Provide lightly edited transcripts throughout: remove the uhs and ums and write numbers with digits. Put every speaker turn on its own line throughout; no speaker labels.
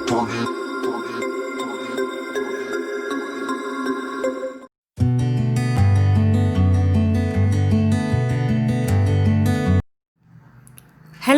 Hello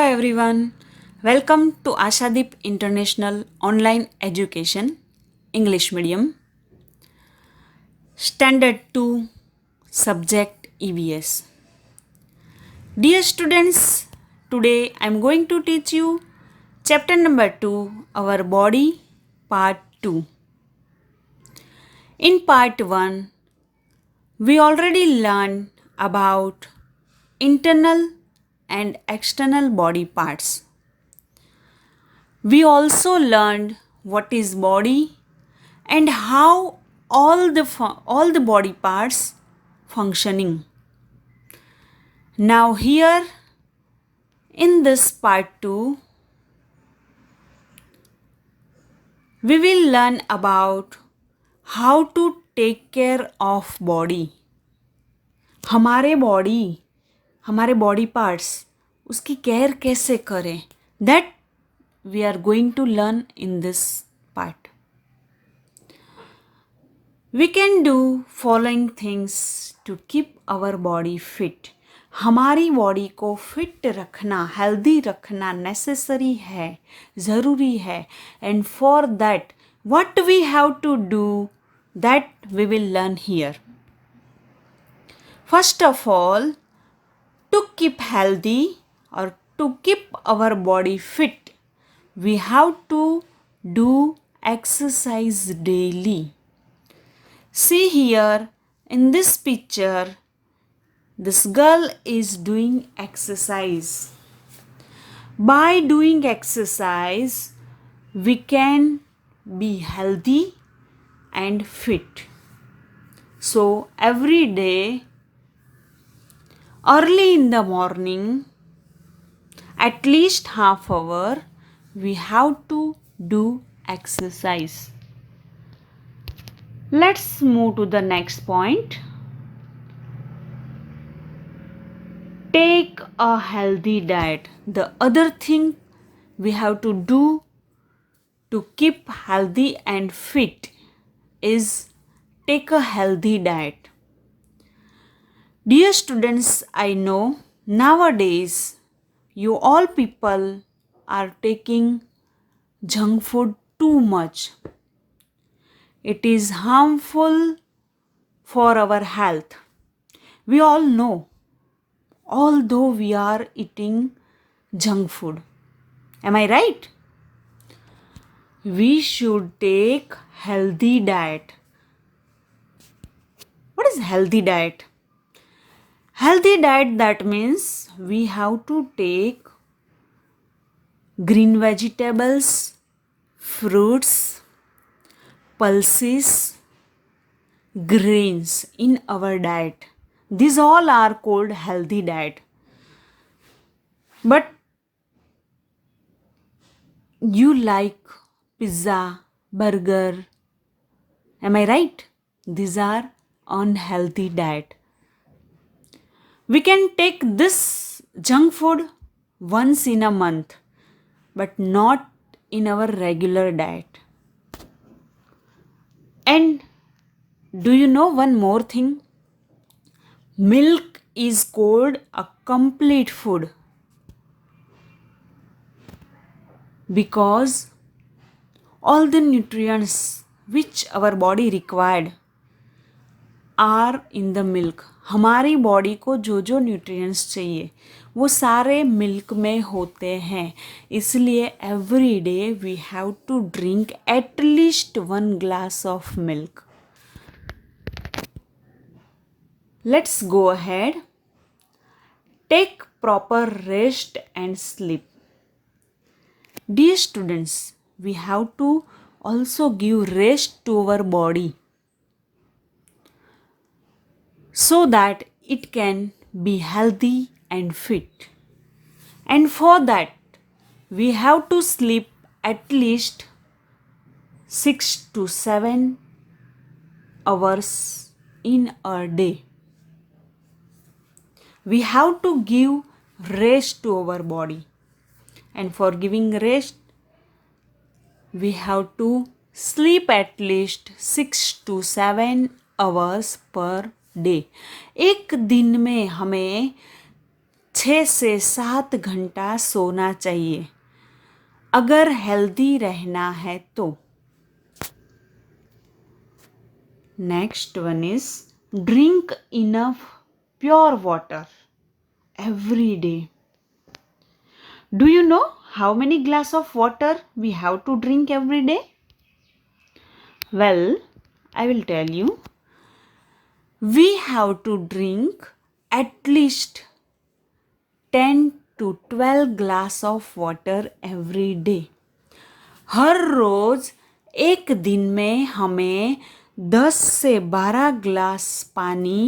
everyone, welcome to Ashadeep International Online Education English Medium Standard 2 Subject EVS. Dear students, today I am going to teach you chapter number 2, Our Body, part 2. In part 1, we already learned about internal and external body parts. We also learned what is body and how all the body parts functioning. Now here in this part 2 we will learn about how to take care of body. हमारे body parts उसकी care कैसे करें, that we are going to learn in this part. We can do following things to keep our body fit. हमारी body को fit रखना, healthy रखना necessary है, ज़रूरी है. And for that what we have to do, that we will learn here. First of all, to keep healthy or to keep our body fit, we have to do exercise daily. See here in this picture, this girl is doing exercise. By doing exercise, we can be healthy and fit. So every day, early in the morning, at least half hour, we have to do exercise. Let's move to the next point. Take a healthy diet. The other thing we have to do to keep healthy and fit is take a healthy diet. Dear students, I know nowadays you all people are taking junk food too much. It is harmful for our health. We all know, although we are eating junk food. Am I right? We should take healthy diet. What is healthy diet? Healthy diet, that means we have to take green vegetables, fruits, pulses, grains in our diet. These all are called healthy diet. But you like pizza, burger, am I right? These are unhealthy diet. We can take this junk food once in a month, but not in our regular diet. And do you know one more thing? Milk is called a complete food because all the nutrients which our body required are in the milk. हमारी body को जो जो nutrients चाहिए वो सारे milk में होते हैं. इसलिए every day we have to drink at least 1 glass of milk. Let's go ahead. Take proper rest and sleep. Dear students, we have to also give rest to our body so that it can be healthy and fit. And for that, we have to sleep at least 6 to 7 hours in a day. We have to give rest to our body. And for giving rest, we have to sleep at least 6 to 7 hours per day. एक दिन में हमें 6 से 7 घंटा सोना चाहिए अगर healthy रहना है तो. Next one is drink enough pure water every day. Do you know how many glass of water we have to drink every day? Well, I will tell you. We have to drink at least 10 to 12 glass of water every day. हर रोज एक दिन में हमें 10 से 12 glass पानी,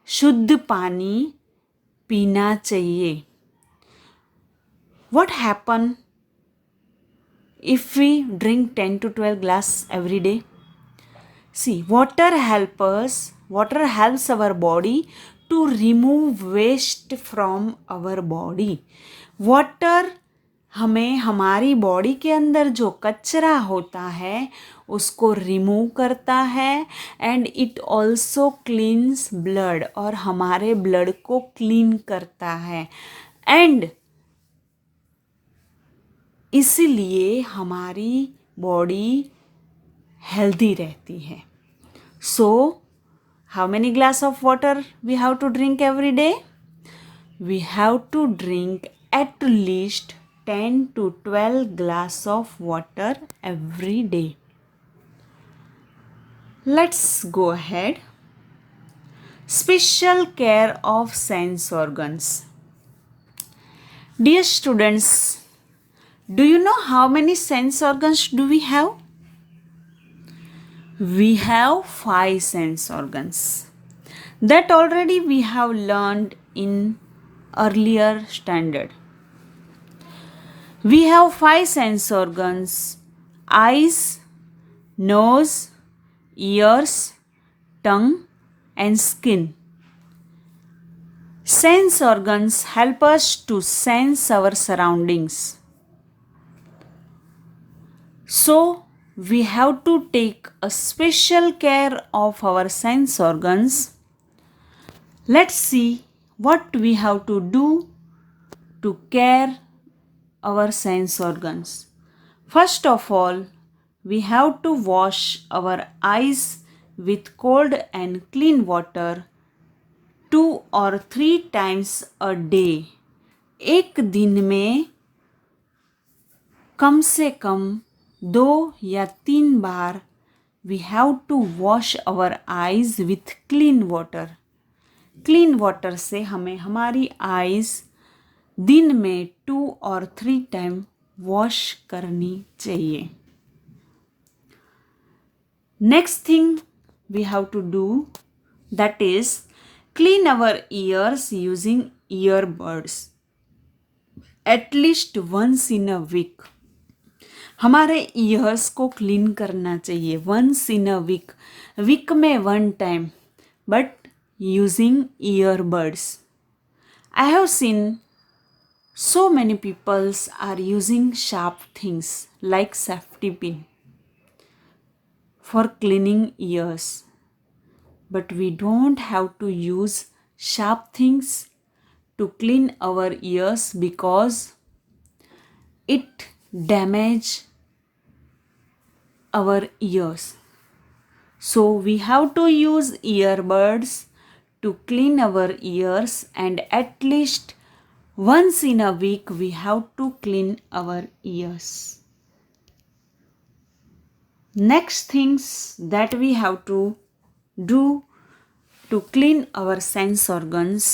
शुद्ध पानी पीना चाहिए. What happen if we drink 10 to 12 glass every day? See, water helps our body to remove waste from our body. Water हमें हमारी बॉडी के अंदर जो कचरा होता है उसको रिमूव करता है and it also cleans blood और हमारे ब्लड को क्लीन करता है एंड इसीलिए हमारी बॉडी हेल्दी रहती है. So how many glass of water we have to drink every day? We have to drink at least 10 to 12 glass of water every day. Let's go ahead. Special care of sense organs. Dear students, do you know how many sense organs do we have? We have 5 sense organs. That already we have learned in earlier standard. We have 5 sense organs: eyes, nose, ears, tongue, and skin. Sense organs help us to sense our surroundings. So, we have to take a special care of our sense organs. Let's see what we have to do to care our sense organs. First of all, we have to wash our eyes with cold and clean water 2 or 3 times a day. एक दिन में कम से कम 2 या 3 बार we have to wash our eyes with clean water. Clean water से हमें हमारी eyes दिन में 2 और 3 टाइम वॉश करनी चाहिए. Next thing we have to do that is clean our ears using earbuds at least once in a week. हमारे ears को क्लीन करना चाहिए once in a week. Week में 1 time but using earbuds. I have seen so many peoples are using sharp things like safety pin for cleaning ears. But we don't have to use sharp things to clean our ears because it damage our ears. So we have to use earbuds to clean our ears and at least once in a week we have to clean our ears. Next things that we have to do to clean our sense organs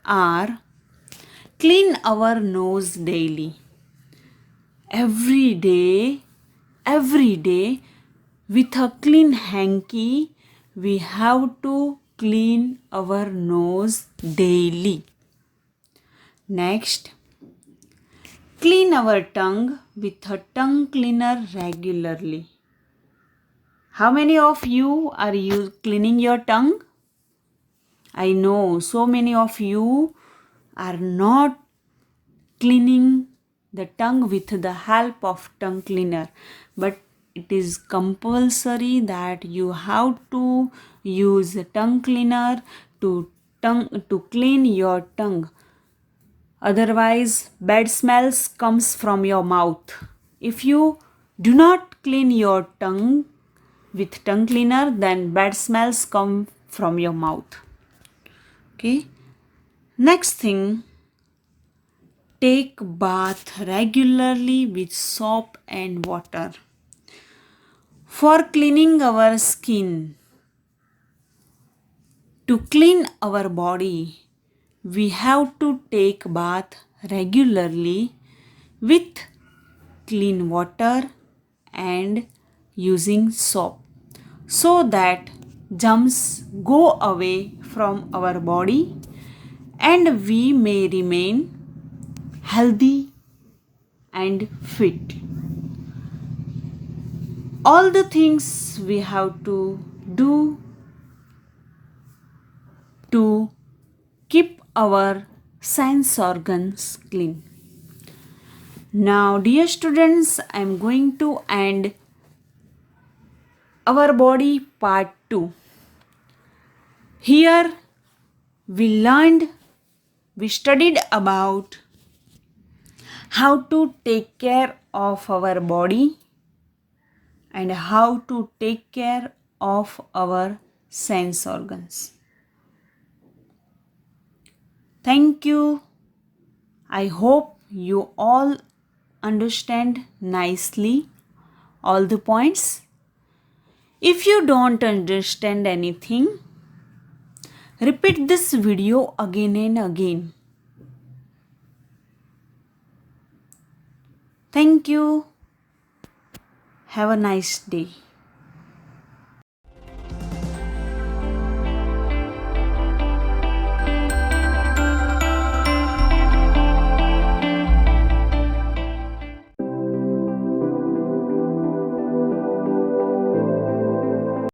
are clean our nose daily. Every day with a clean hanky we have to clean our nose daily. Next, clean our tongue with a tongue cleaner regularly. How many of you are cleaning your tongue? I know so many of you are not cleaning the tongue with the help of tongue cleaner, but it is compulsory that you have to use a tongue cleaner to clean your tongue. Otherwise, bad smells comes from your mouth. If you do not clean your tongue with tongue cleaner, then bad smells come from your mouth. Okay. Next thing, take bath regularly with soap and water. For cleaning our skin, to clean our body, we have to take bath regularly with clean water and using soap so that germs go away from our body and we may remain healthy and fit. All the things we have to do to keep our sense organs clean. Now, dear students, I am going to end our body part 2. Here we studied about how to take care of our body and how to take care of our sense organs. Thank you. I hope you all understand nicely all the points. If you don't understand anything, repeat this video again and again. Thank you. Have a nice day.